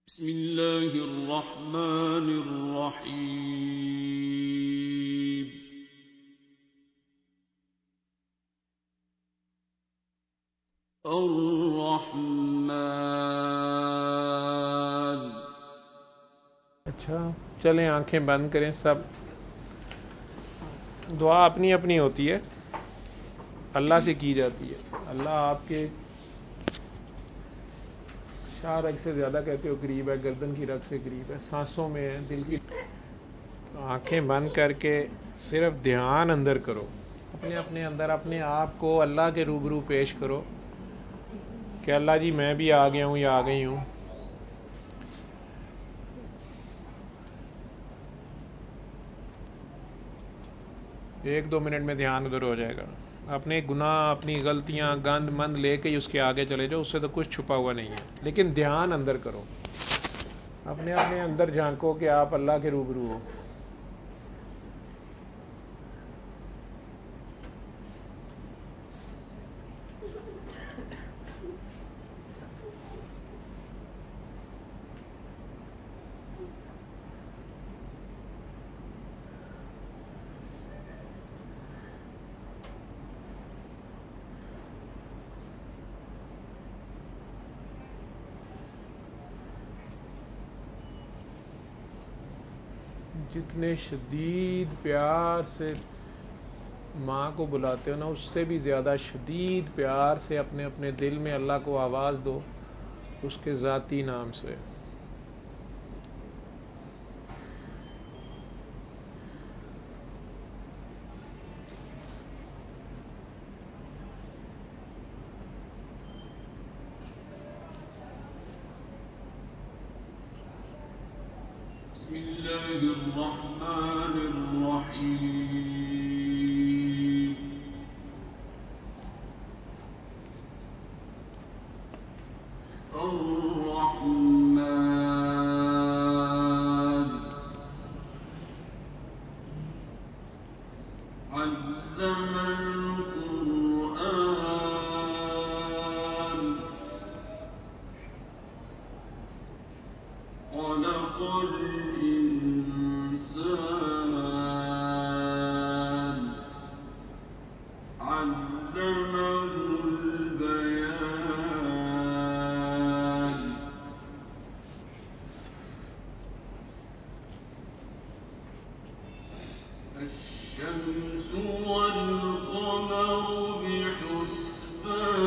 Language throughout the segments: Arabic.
بسم الله الرحمن الرحيم. الرحمن. अच्छा, चलें आंखें बंद करें सब। दुआ अपनी अपनी होती है, अल्लाह से की जाती है। अल्लाह आपके शाह रग से ज़्यादा कहते हो करीब है, गर्दन की रग से करीब है, सांसों में है, दिल की। तो आंखें बंद करके सिर्फ ध्यान अंदर करो, अपने अपने अंदर अपने आप को अल्लाह के रूबरू पेश करो कि अल्लाह जी मैं भी आ गया हूँ या आ गई हूँ। एक दो मिनट में ध्यान उधर हो जाएगा। अपने गुनाह, अपनी गलतियाँ, गंद मंद लेके ही उसके आगे चले जाओ, उससे तो कुछ छुपा हुआ नहीं है। लेकिन ध्यान अंदर करो, अपने अपने अंदर झांको कि आप अल्लाह के रूबरू हो। जितने शदीद प्यार से माँ को बुलाते हो ना, उससे भी ज़्यादा शदीद प्यार से अपने अपने दिल में अल्लाह को आवाज़ दो, उसके ज़ाती नाम से। بسم الله الرحمن الرحيم. الرحمن علم القرآن خلق الإنسان علمه البيان. الشمس والقمر بحسبان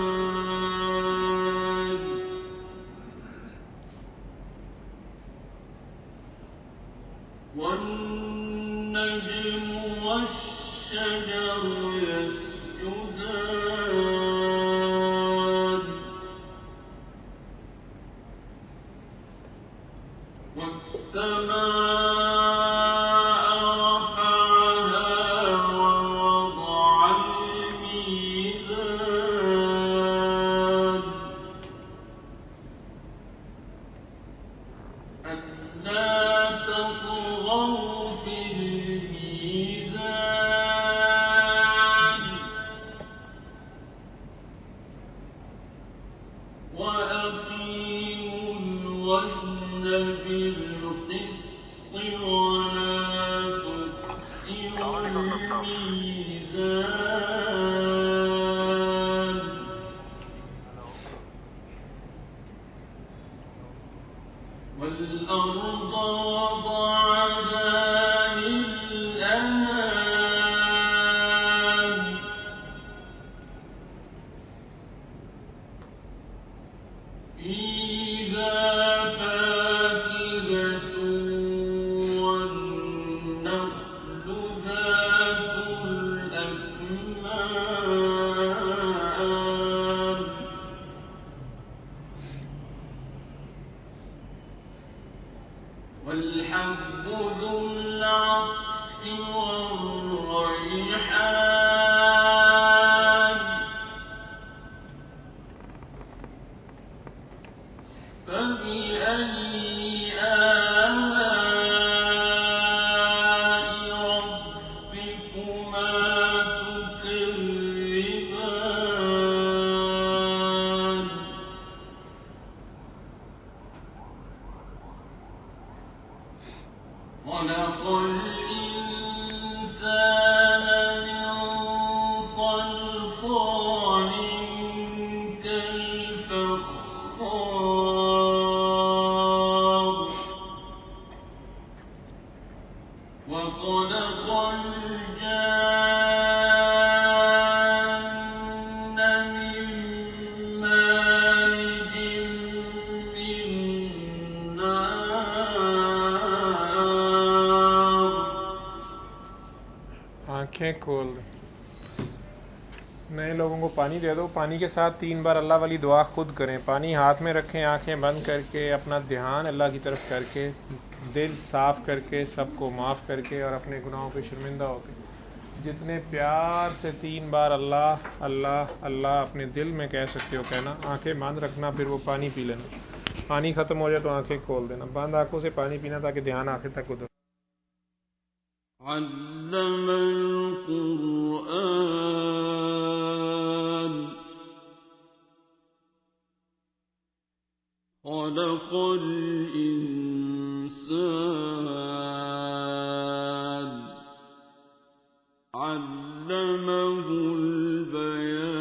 والنجم والشجر يسجدان والسماء رفعها ووضع الميزان ألا تطغوا في الميزان وأقيموا الوزن بالقسط ولا تخسروا الميزان والأرض وضعها للأنام فيها فاكهة والنخل ذات الأكمام والحب ذو العصف والريحان فبأي آلاء ربكما تكذبان خلق الإنسان من صلصال كالفخار وخلق الجان من مارج من نار آنکھیں کھول دیں. نئے لوگوں کو پانی دے دو. پانی کے ساتھ 3 بار اللہ والی دعا خود کریں. پانی ہاتھ میں رکھیں, آنکھیں بند کر کے, اپنا دھیان اللہ کی طرف کر کے, دل صاف کر کے, سب کو معاف کر کے اور اپنے گناہوں پہ شرمندہ ہو کے جتنے پیار سے 3 بار اللہ اللہ اللہ اپنے دل میں کہہ سکتے ہو کہنا. آنکھیں بند رکھنا, پھر وہ پانی پی لینا. پانی ختم ہو جائے تو آنکھیں کھول دینا. بند آنکھوں سے پانی پینا تاکہ دھیان آخر تک ادھر. علم القرآن خلق الإنسان علمه البيان